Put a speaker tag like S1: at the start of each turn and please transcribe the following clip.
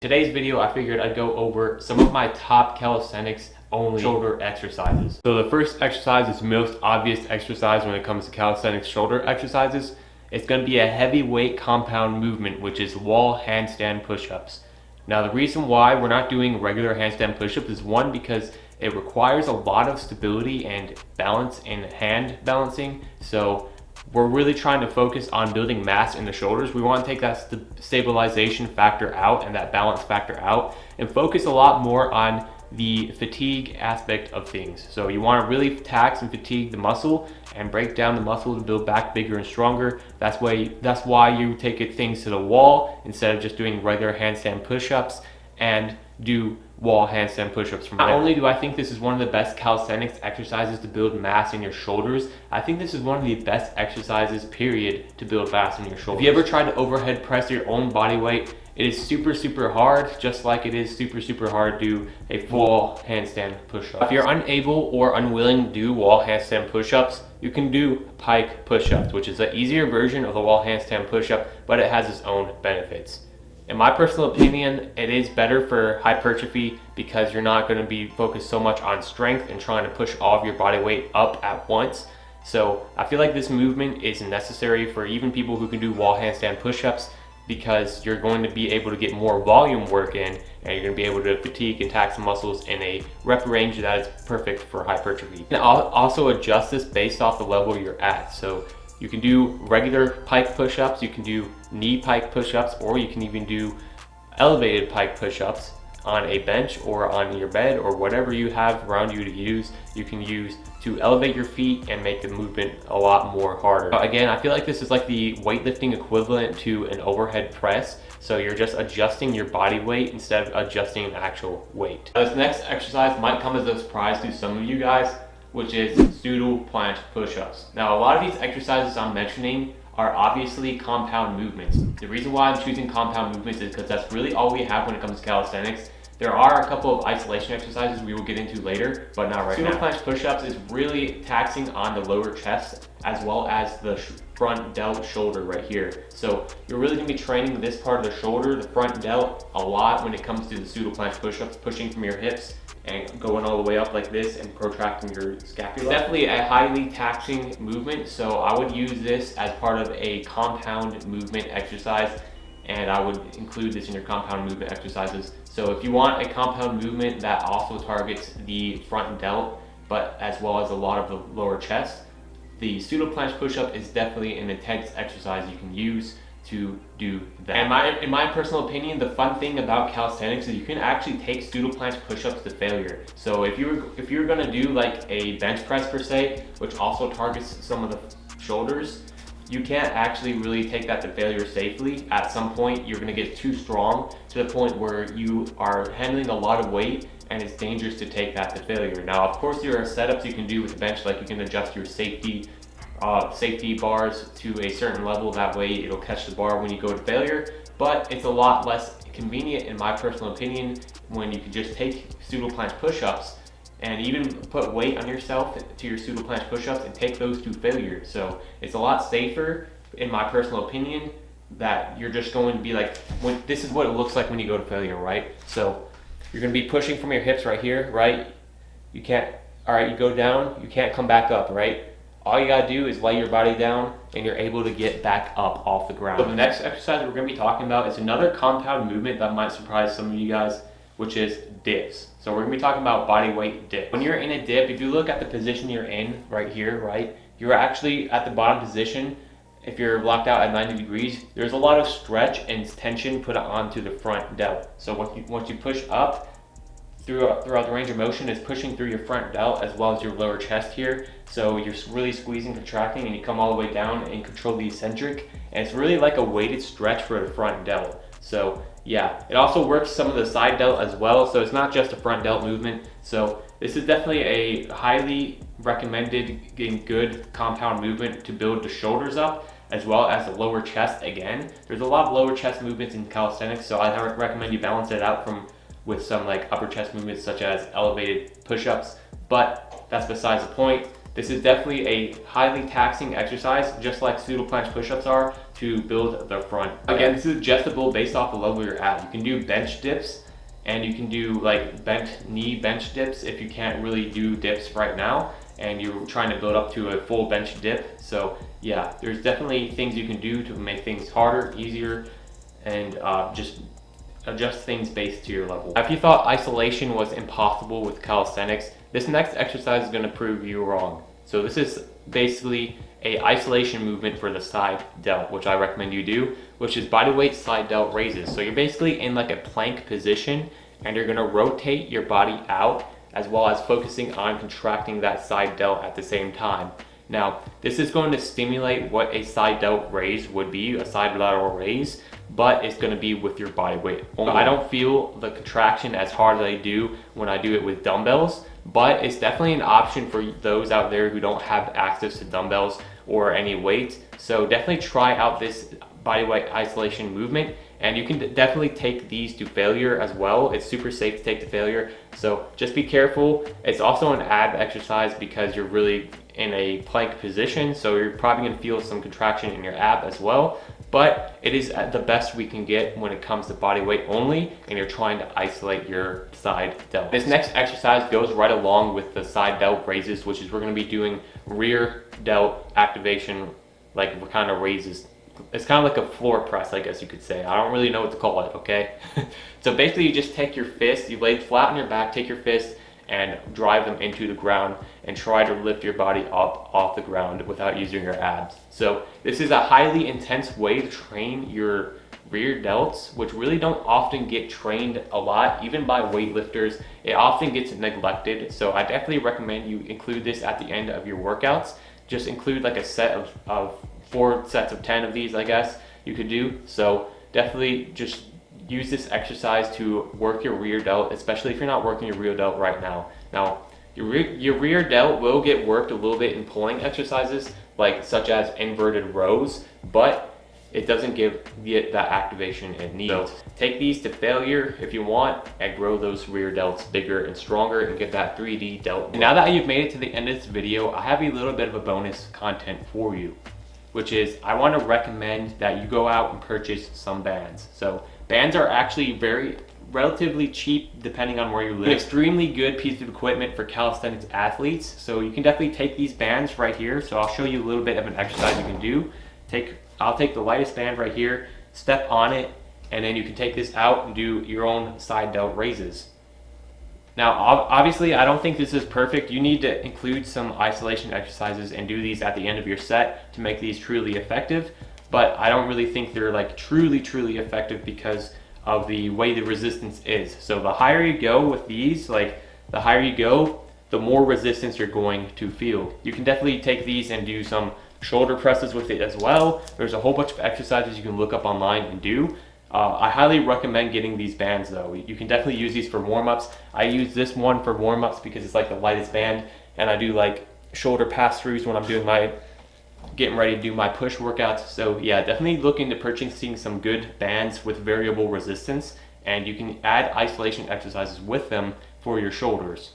S1: Today's video, I figured I'd go over some of my top calisthenics only shoulder exercises. So the first exercise is the most obvious exercise when it comes to calisthenics shoulder exercises. It's going to be a heavyweight compound movement, which is wall handstand push-ups. Now the reason why we're not doing regular handstand push-ups is one, because it requires a lot of stability and balance in hand balancing. So we're really trying to focus on building mass in the shoulders. We want to take that stabilization factor out and that balance factor out and focus a lot more on the fatigue aspect of things. So you want to really tax and fatigue the muscle and break down the muscle to build back bigger and stronger. That's why you take things to the wall instead of just doing regular handstand push-ups, and do wall handstand push-ups from there. Not only do I think this is one of the best calisthenics exercises to build mass in your shoulders, I think this is one of the best exercises, period, to build mass in your shoulders. If you ever tried to overhead press your own body weight, it is super hard, just like it is super hard to do a full handstand push-up. If you're unable or unwilling to do wall handstand push-ups, you can do pike push-ups, which is an easier version of the wall handstand push-up, but it has its own benefits. In my personal opinion, it is better for hypertrophy because you're not going to be focused so much on strength and trying to push all of your body weight up at once. So I feel like this movement is necessary for even people who can do wall handstand push-ups, because you're going to be able to get more volume work in, and you're going to be able to fatigue and tax the muscles in a rep range that is perfect for hypertrophy. And I'll also adjust this based off the level you're at. So you can do regular pike push-ups, you can do knee pike push-ups, or you can even do elevated pike push-ups on a bench or on your bed, or whatever you have around you to use. You can use to elevate your feet and make the movement a lot more harder. Again, I feel like this is like the weightlifting equivalent to an overhead press. So you're just adjusting your body weight instead of adjusting an actual weight. Now, this next exercise might come as a surprise to some of you guys, which is pseudo planche push-ups. Now, a lot of these exercises I'm mentioning are obviously compound movements. The reason why I'm choosing compound movements is because that's really all we have when it comes to calisthenics. There are a couple of isolation exercises we will get into later, but not right now. Pseudo planche push-ups is really taxing on the lower chest as well as the front delt shoulder right here. So you're really going to be training this part of the shoulder, the front delt, a lot when it comes to the pseudo planche push-ups, pushing from your hips and going all the way up like this and protracting your scapula. It's definitely a highly taxing movement, so I would use this as part of a compound movement exercise, and I would include this in your compound movement exercises. So if you want a compound movement that also targets the front delt, but as well as a lot of the lower chest, the pseudo planche push-up is definitely an intense exercise you can use to do that. And in my personal opinion, the fun thing about calisthenics is you can actually take pseudo planche push-ups to failure. So if you're gonna do like a bench press per se, which also targets some of the shoulders, you can't actually really take that to failure safely. At some point, you're gonna get too strong to the point where you are handling a lot of weight, and it's dangerous to take that to failure. Now, of course, there are setups you can do with the bench, like you can adjust your safety bars to a certain level. That way it'll catch the bar when you go to failure, but it's a lot less convenient, in my personal opinion, when you can just take pseudo planche push-ups and even put weight on yourself to your pseudo planche push-ups and take those to failure. So it's a lot safer, in my personal opinion, that you're just going to be like, this is what it looks like when you go to failure, right? So you're going to be pushing from your hips right here, right? You go down, you can't come back up, right? All you gotta do is lay your body down and you're able to get back up off the ground. So the next exercise we're gonna be talking about is another compound movement that might surprise some of you guys, which is dips. So we're gonna be talking about body weight dip. When you're in a dip, if you look at the position you're in right here, right? You're actually at the bottom position. If you're locked out at 90 degrees, there's a lot of stretch and tension put onto the front delt. So once you push up, throughout the range of motion is pushing through your front delt as well as your lower chest here. So you're really squeezing, contracting, and you come all the way down and control the eccentric. And it's really like a weighted stretch for the front delt. So yeah, it also works some of the side delt as well. So it's not just a front delt movement. So this is definitely a highly recommended and good compound movement to build the shoulders up, as well as the lower chest. Again, there's a lot of lower chest movements in calisthenics, so I recommend you balance it out with some like upper chest movements such as elevated push-ups, but that's besides the point. this is definitely a highly taxing exercise, just like pseudo planche push-ups are, to build the front. Again, this is adjustable based off the level you're at. You can do bench dips, and you can do like bent knee bench dips if you can't really do dips right now and you're trying to build up to a full bench dip. So yeah, there's definitely things you can do to make things harder, easier, and just adjust things based to your level. If you thought isolation was impossible with calisthenics, this next exercise is going to prove you wrong. So this is basically a isolation movement for the side delt, which I recommend you do, which is body weight side delt raises. So you're basically in like a plank position and you're going to rotate your body out as well as focusing on contracting that side delt at the same time. Now, this is going to stimulate what a side delt raise would be, a side lateral raise, but it's going to be with your body weight. I don't feel the contraction as hard as I do when I do it with dumbbells, but it's definitely an option for those out there who don't have access to dumbbells or any weights. So definitely try out this body weight isolation movement, and you can definitely take these to failure as well. It's super safe to take to failure, so just be careful. It's also an ab exercise because you're really in a plank position, so you're probably going to feel some contraction in your ab as well, but it is the best we can get when it comes to body weight only and you're trying to isolate your side delt. This next exercise goes right along with the side delt raises, which is we're going to be doing rear delt activation, like what kind of raises. It's kind of like a floor press, I guess you could say. I don't really know what to call it, okay? So basically you just take your fist, you lay flat on your back, take your fist and drive them into the ground and try to lift your body up off the ground without using your abs. So this is a highly intense way to train your rear delts, which really don't often get trained a lot, even by weightlifters. It often gets neglected. So I definitely recommend you include this at the end of your workouts. Just include like a set of 4 sets of 10 of these, I guess you could do. So definitely just use this exercise to work your rear delt, especially if you're not working your rear delt right now. Now, your rear delt will get worked a little bit in pulling exercises, like such as inverted rows, but it doesn't give it that activation it needs. So take these to failure if you want and grow those rear delts bigger and stronger and get that 3D delt. And now that you've made it to the end of this video, I have a little bit of a bonus content for you, which is I want to recommend that you go out and purchase some bands. So bands are actually relatively cheap depending on where you live. An extremely good piece of equipment for calisthenics athletes. So you can definitely take these bands right here. So I'll show you a little bit of an exercise you can do. I'll take the lightest band right here, step on it, and then you can take this out and do your own side delt raises. Now, obviously, I don't think this is perfect. You need to include some isolation exercises and do these at the end of your set to make these truly effective. But I don't really think they're like truly effective because of the way the resistance is. So the higher you go with these, like the higher you go, the more resistance you're going to feel. You can definitely take these and do some shoulder presses with it as well. There's a whole bunch of exercises you can look up online and do. I highly recommend getting these bands though. You can definitely use these for warm-ups. I use this one for warm-ups because it's like the lightest band, and I do like shoulder pass-throughs when I'm doing getting ready to do my push workouts. So yeah, definitely look into purchasing some good bands with variable resistance, and you can add isolation exercises with them for your shoulders.